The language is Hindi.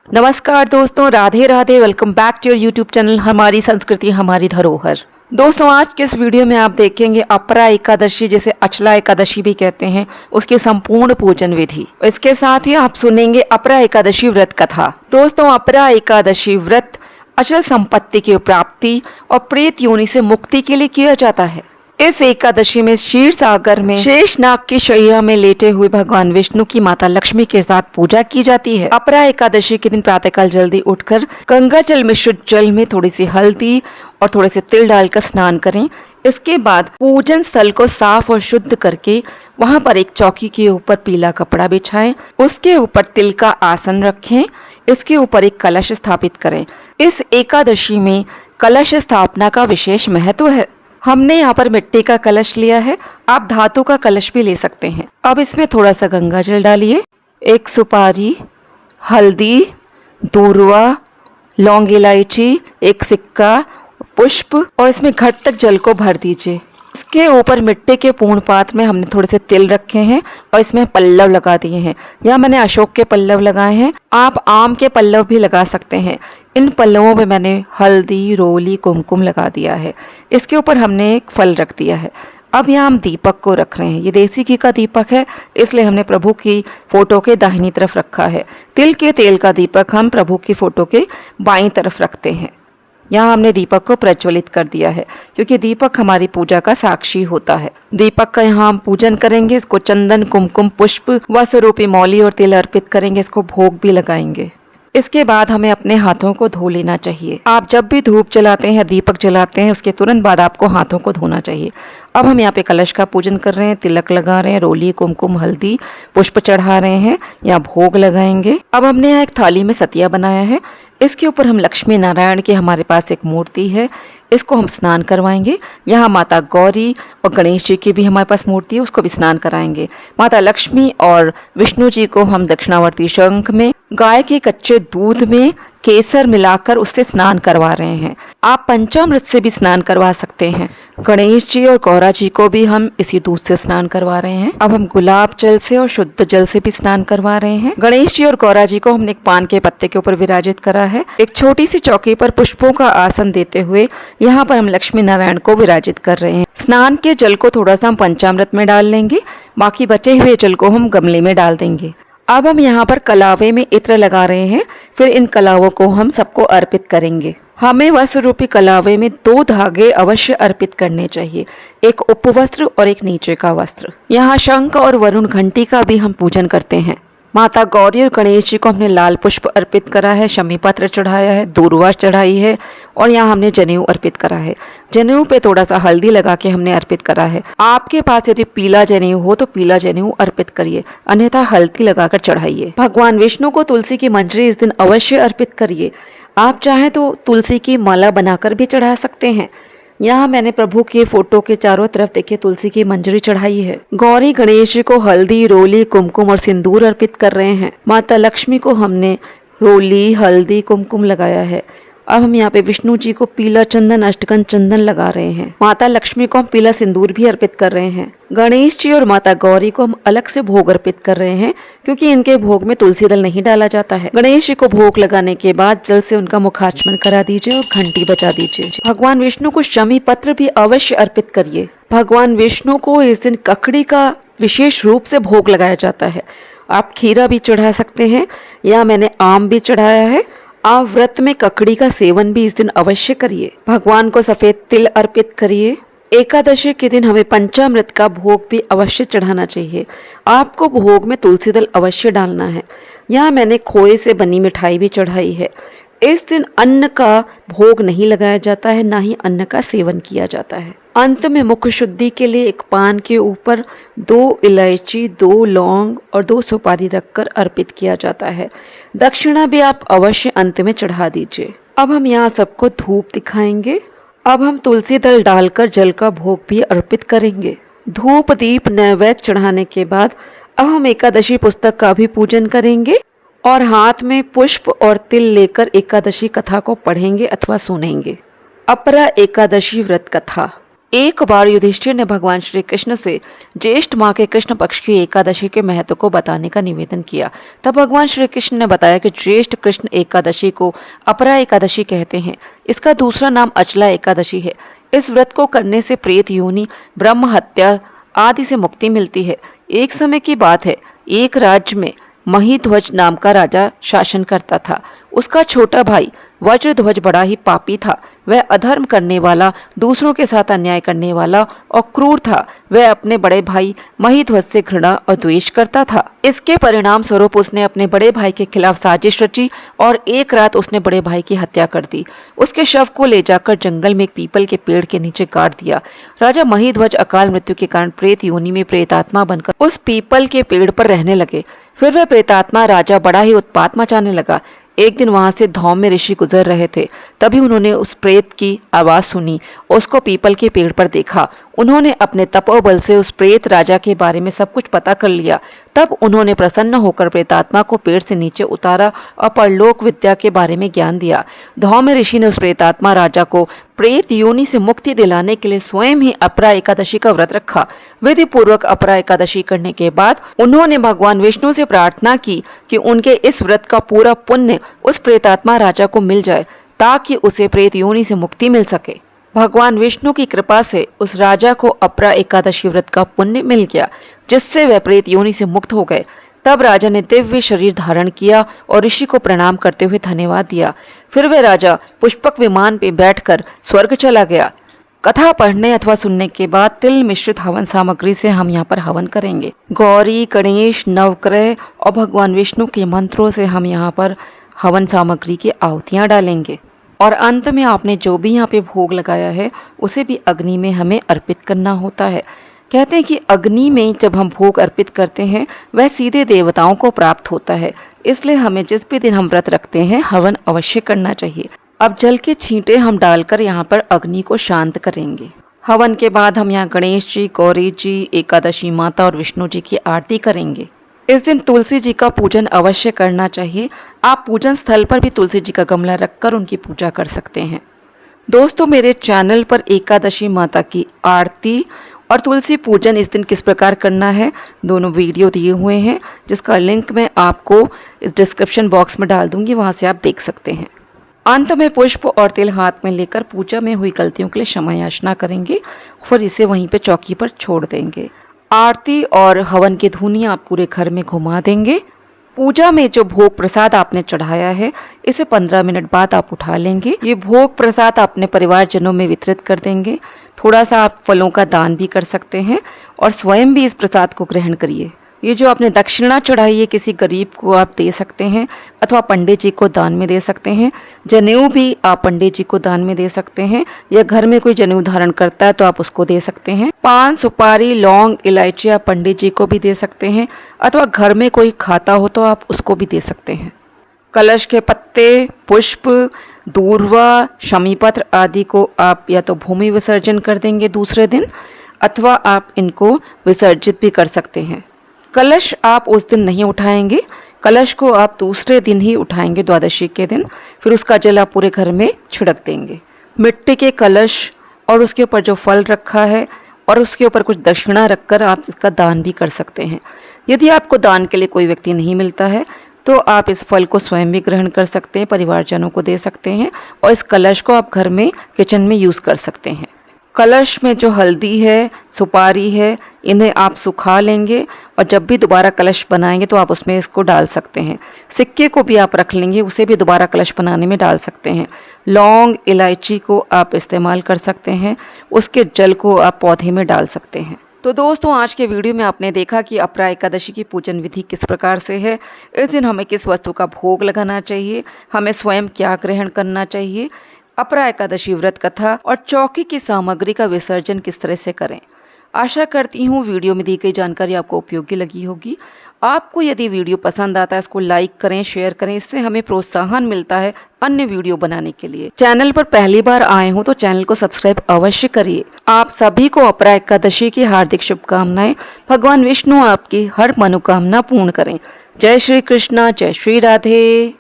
नमस्कार दोस्तों, Radhe Radhe. Welcome back to your YouTube channel हमारी संस्कृति हमारी धरोहर। दोस्तों, आज के इस वीडियो में आप देखेंगे अपरा एकादशी, जिसे अचला एकादशी भी कहते हैं, उसकी संपूर्ण पूजन विधि। इसके साथ ही आप सुनेंगे अपरा एकादशी व्रत कथा। दोस्तों, अपरा एकादशी व्रत अचल संपत्ति की प्राप्ति और प्रेत योनि से मुक्ति के लिए किया जाता है। इस एकादशी में क्षीर सागर में शेषनाग की शैया में लेटे हुए भगवान विष्णु की माता लक्ष्मी के साथ पूजा की जाती है। अपरा एकादशी के दिन प्रातःकाल जल्दी उठकर गंगा जल में शुद्ध जल में थोड़ी सी हल्दी और थोड़े से तिल डालकर स्नान करें। इसके बाद पूजन स्थल को साफ और शुद्ध करके वहां पर एक चौकी के ऊपर पीला कपड़ा बिछाएं, उसके ऊपर तिल का आसन रखें, इसके ऊपर एक कलश स्थापित करें। इस एकादशी में कलश स्थापना का विशेष महत्व है। हमने यहाँ पर मिट्टी का कलश लिया है, आप धातु का कलश भी ले सकते हैं। अब इसमें थोड़ा सा गंगा जल डालिए, एक सुपारी, हल्दी, दूर्वा, लौंग इलायची, एक सिक्का, पुष्प और इसमें घट तक जल को भर दीजिए। इसके ऊपर मिट्टी के पूर्ण पात्र में हमने थोड़े से तिल रखे हैं और इसमें पल्लव लगा दिए हैं। यहाँ मैंने अशोक के पल्लव लगाए हैं, आप आम के पल्लव भी लगा सकते हैं। इन पल्लवों में मैंने हल्दी, रोली, कुमकुम लगा दिया है। इसके ऊपर हमने एक फल रख दिया है। अब यहाँ हम दीपक को रख रहे हैं। ये देसी घी का दीपक है, इसलिए हमने प्रभु की फोटो के दाहिनी तरफ रखा है। तिल के तेल का दीपक हम प्रभु की फोटो के बाईं तरफ रखते हैं। यहाँ हमने दीपक को प्रज्वलित कर दिया है, क्योंकि दीपक हमारी पूजा का साक्षी होता है। दीपक का यहाँ हम पूजन करेंगे। इसको चंदन, कुमकुम, पुष्प, वस्त्र रूपी मौली और तिल अर्पित करेंगे। इसको भोग भी लगाएंगे। इसके बाद हमें अपने हाथों को धो लेना चाहिए। आप जब भी धूप जलाते हैं या दीपक जलाते हैं, उसके तुरंत बाद आपको हाथों को धोना चाहिए। अब हम यहाँ पे कलश का पूजन कर रहे हैं, तिलक लगा रहे हैं, रोली, कुमकुम, हल्दी, पुष्प चढ़ा रहे हैं, यहाँ भोग लगाएंगे। अब हमने यहाँ एक थाली में सतिया बनाया है, इसके ऊपर हम लक्ष्मी नारायण की हमारे पास एक मूर्ति है, इसको हम स्नान करवाएंगे। यहाँ माता गौरी और गणेश जी की भी हमारे पास मूर्ति है, उसको भी स्नान कराएंगे। माता लक्ष्मी और विष्णु जी को हम दक्षिणावर्ती शंख में गाय के कच्चे दूध में केसर मिलाकर उससे स्नान करवा रहे हैं। आप पंचामृत से भी स्नान करवा सकते हैं। गणेश जी और गौरा जी को भी हम इसी दूध से स्नान करवा रहे हैं। अब हम गुलाब जल से और शुद्ध जल से भी स्नान करवा रहे हैं। गणेश जी और गौरा जी को हमने एक पान के पत्ते के ऊपर विराजित करा है। एक छोटी सी चौकी पर पुष्पों का आसन देते हुए यहाँ पर हम लक्ष्मी नारायण को विराजित कर रहे हैं। स्नान के जल को थोड़ा सा हम पंचामृत में डाल लेंगे, बाकी बचे हुए जल को हम गमले में डाल देंगे। अब हम यहाँ पर कलावे में इत्र लगा रहे हैं, फिर इन कलावों को हम सबको अर्पित करेंगे। हमें वस्त्र रूपी कलावे में 2 धागे अवश्य अर्पित करने चाहिए, एक उपवस्त्र और एक नीचे का वस्त्र। यहाँ शंख और वरुण घंटी का भी हम पूजन करते हैं। माता गौरी और गणेश जी को हमने लाल पुष्प अर्पित करा है, शमी पत्र चढ़ाया है, दूर्वा चढ़ाई है और यहाँ हमने जनेऊ अर्पित करा है। जनेऊ पे थोड़ा सा हल्दी लगा के हमने अर्पित करा है। आपके पास यदि पीला जनेऊ हो तो पीला जनेऊ अर्पित करिए, अन्यथा हल्दी लगाकर चढ़ाइए। भगवान विष्णु को तुलसी की मंजरी इस दिन अवश्य अर्पित करिए। आप चाहें तो तुलसी की माला बनाकर भी चढ़ा सकते हैं। यहाँ मैंने प्रभु के फोटो के चारों तरफ देखिए तुलसी की मंजरी चढ़ाई है। गौरी गणेश जी को हल्दी, रोली, कुमकुम और सिंदूर अर्पित कर रहे हैं। माता लक्ष्मी को हमने रोली, हल्दी, कुमकुम लगाया है। अब हम यहाँ पे विष्णु जी को पीला चंदन, अष्टगंध चंदन लगा रहे हैं। माता लक्ष्मी को हम पीला सिंदूर भी अर्पित कर रहे हैं। गणेश जी और माता गौरी को हम अलग से भोग अर्पित कर रहे हैं, क्योंकि इनके भोग में तुलसी दल नहीं डाला जाता है। गणेश जी को भोग लगाने के बाद जल से उनका मुखाचमन करा दीजिए और घंटी बजा दीजिए। भगवान विष्णु को शमी पत्र भी अवश्य अर्पित करिए। भगवान विष्णु को इस दिन ककड़ी का विशेष रूप से भोग लगाया जाता है। आप खीरा भी चढ़ा सकते हैं, या मैंने आम भी चढ़ाया है। आप व्रत में ककड़ी का सेवन भी इस दिन अवश्य करिए। भगवान को सफेद तिल अर्पित करिए। एकादशी के दिन हमें पंचामृत का भोग भी अवश्य चढ़ाना चाहिए। आपको भोग में तुलसी दल अवश्य डालना है। यहाँ मैंने खोए से बनी मिठाई भी चढ़ाई है। इस दिन अन्न का भोग नहीं लगाया जाता है, ना ही अन्न का सेवन किया जाता है। अंत में मुख शुद्धि के लिए एक पान के ऊपर 2 इलायची, 2 लौंग और 2 सुपारी रखकर अर्पित किया जाता है। दक्षिणा भी आप अवश्य अंत में चढ़ा दीजिए। अब हम यहाँ सबको धूप दिखाएंगे। अब हम तुलसी दल डालकर जल का भोग भी अर्पित करेंगे। धूप, दीप, नैवेद्य चढ़ाने के बाद अब हम एकादशी पुस्तक का भी पूजन करेंगे और हाथ में पुष्प और तिल लेकर एकादशी कथा को पढ़ेंगे अथवा सुनेंगे। अपरा एकादशी व्रत कथा। एक बार युधिष्ठिर ने भगवान श्री कृष्ण से ज्येष्ठ माह के कृष्ण पक्ष की एकादशी के महत्व को बताने का निवेदन किया। तब भगवान श्री कृष्ण ने बताया कि ज्येष्ठ कृष्ण एकादशी को अपरा एकादशी कहते हैं। इसका दूसरा नाम अचला एकादशी है। इस व्रत को करने से प्रेत योनि, ब्रह्म हत्या आदि से मुक्ति मिलती है। एक समय की बात है, एक राज्य में महीध्वज नाम का राजा शासन करता था। उसका छोटा भाई वज्रध्वज बड़ा ही पापी था। वह अधर्म करने वाला, दूसरों के साथ अन्याय करने वाला और क्रूर था। वह अपने बड़े भाई महीध्वज से घृणा और द्वेष करता था। इसके परिणाम स्वरूप उसने अपने बड़े भाई के खिलाफ साजिश रची और एक रात उसने बड़े भाई की हत्या कर दी। उसके शव को ले जाकर जंगल में एक पीपल के पेड़ के नीचे गाड़ दिया। राजा महीध्वज अकाल मृत्यु के कारण प्रेत योनि में प्रेतात्मा बनकर उस पीपल के पेड़ पर रहने लगे। फिर वह प्रेतात्मा राजा बड़ा ही उत्पात मचाने लगा। एक दिन वहां से धौम्य ऋषि गुजर रहे थे। तभी उन्होंने उस प्रेत की आवाज सुनी, उसको पीपल के पेड़ पर देखा। उन्होंने अपने तपोबल से उस प्रेत राजा के बारे में सब कुछ पता कर लिया। तब उन्होंने प्रसन्न होकर प्रेतात्मा को पेड़ से नीचे उतारा और परलोक विद्या के बारे में ज्ञान दिया। धौम्य ऋषि ने उस प्रेतात्मा राजा को प्रेत योनि से मुक्ति दिलाने के लिए स्वयं ही अपरा एकादशी का व्रत रखा। विधि पूर्वक अपरा एकादशी करने के बाद उन्होंने भगवान विष्णु से प्रार्थना की कि उनके इस व्रत का पूरा पुण्य उस प्रेतात्मा राजा को मिल जाए, ताकि उसे प्रेत योनि से मुक्ति मिल सके। भगवान विष्णु की कृपा से उस राजा को अपरा एकादशी व्रत का पुण्य मिल गया, जिससे वह प्रेत योनि से मुक्त हो गए। तब राजा ने दिव्य शरीर धारण किया और ऋषि को प्रणाम करते हुए धन्यवाद दिया। फिर वह राजा पुष्पक विमान पे बैठकर स्वर्ग चला गया। कथा पढ़ने अथवा सुनने के बाद तिल मिश्रित हवन सामग्री से हम यहाँ पर हवन करेंगे। गौरी, गणेश, नवग्रह और भगवान विष्णु के मंत्रों से हम यहाँ पर हवन सामग्री की आहुतियाँ डालेंगे। और अंत में आपने जो भी यहाँ पे भोग लगाया है उसे भी अग्नि में हमें अर्पित करना होता है। कहते हैं कि अग्नि में जब हम भोग अर्पित करते हैं वह सीधे देवताओं को प्राप्त होता है। इसलिए हमें जिस भी दिन हम व्रत रखते हैं हवन अवश्य करना चाहिए। अब जल के छींटे हम डालकर यहाँ पर अग्नि को शांत करेंगे। हवन के बाद हम यहाँ गणेश जी, गौरी जी, एकादशी माता और विष्णु जी की आरती करेंगे। इस दिन तुलसी जी का पूजन अवश्य करना चाहिए। आप पूजन स्थल पर भी तुलसी जी का गमला रखकर उनकी पूजा कर सकते हैं। दोस्तों, मेरे चैनल पर एकादशी माता की आरती और तुलसी पूजन इस दिन किस प्रकार करना है दोनों वीडियो दिए हुए हैं, जिसका लिंक मैं आपको इस डिस्क्रिप्शन बॉक्स में डाल दूंगी, वहां से आप देख सकते हैं। अंत में पुष्प और तिल हाथ में लेकर पूजा में हुई गलतियों के लिए क्षमा याचना करेंगे, फिर इसे वहीं पर चौकी पर छोड़ देंगे। आरती और हवन की धुनी आप पूरे घर में घुमा देंगे। पूजा में जो भोग प्रसाद आपने चढ़ाया है इसे 15 मिनट बाद आप उठा लेंगे। ये भोग प्रसाद अपने परिवारजनों में वितरित कर देंगे। थोड़ा सा आप फलों का दान भी कर सकते हैं और स्वयं भी इस प्रसाद को ग्रहण करिए। ये जो आपने दक्षिणा चढ़ाई है किसी गरीब को आप दे सकते हैं अथवा पंडित जी को दान में दे सकते हैं। जनेऊ भी आप पंडित जी को दान में दे सकते हैं, या घर में कोई जनेऊ धारण करता है तो आप उसको दे सकते हैं। पान, सुपारी, लौंग, इलायची आप पंडित जी को भी दे सकते हैं, अथवा घर में कोई खाता हो तो आप उसको भी दे सकते हैं। कलश के पत्ते, पुष्प, दूर्वा, शमी पत्र आदि को आप या तो भूमि विसर्जन कर देंगे दूसरे दिन, अथवा आप इनको विसर्जित भी कर सकते हैं। कलश आप उस दिन नहीं उठाएंगे, कलश को आप दूसरे दिन ही उठाएंगे, द्वादशी के दिन। फिर उसका जल आप पूरे घर में छिड़क देंगे। मिट्टी के कलश और उसके ऊपर जो फल रखा है और उसके ऊपर कुछ दक्षिणा रखकर आप इसका दान भी कर सकते हैं। यदि आपको दान के लिए कोई व्यक्ति नहीं मिलता है तो आप इस फल को स्वयं भी ग्रहण कर सकते हैं, परिवारजनों को दे सकते हैं, और इस कलश को आप घर में किचन में यूज़ कर सकते हैं। कलश में जो हल्दी है, सुपारी है, इन्हें आप सुखा लेंगे और जब भी दोबारा कलश बनाएंगे तो आप उसमें इसको डाल सकते हैं। सिक्के को भी आप रख लेंगे, उसे भी दोबारा कलश बनाने में डाल सकते हैं। लौंग, इलायची को आप इस्तेमाल कर सकते हैं, उसके जल को आप पौधे में डाल सकते हैं। तो दोस्तों, आज के वीडियो में आपने देखा कि अपरा एकादशी की पूजन विधि किस प्रकार से है। इस दिन हमें किस वस्तु का भोग लगाना चाहिए, हमें स्वयं क्या ग्रहण करना चाहिए, अपरा एकादशी व्रत कथा और चौकी की सामग्री का विसर्जन किस तरह से करें। आशा करती हूँ वीडियो में दी गई जानकारी आपको उपयोगी लगी होगी। आपको यदि वीडियो पसंद आता है इसको लाइक करें, शेयर करें, इससे हमें प्रोत्साहन मिलता है अन्य वीडियो बनाने के लिए। चैनल पर पहली बार आए हो तो चैनल को सब्सक्राइब अवश्य करिए। आप सभी को अपरा एकादशी की हार्दिक शुभकामनाएं। भगवान विष्णु आपकी हर मनोकामना पूर्ण करें। जय श्री कृष्णा, जय श्री राधे।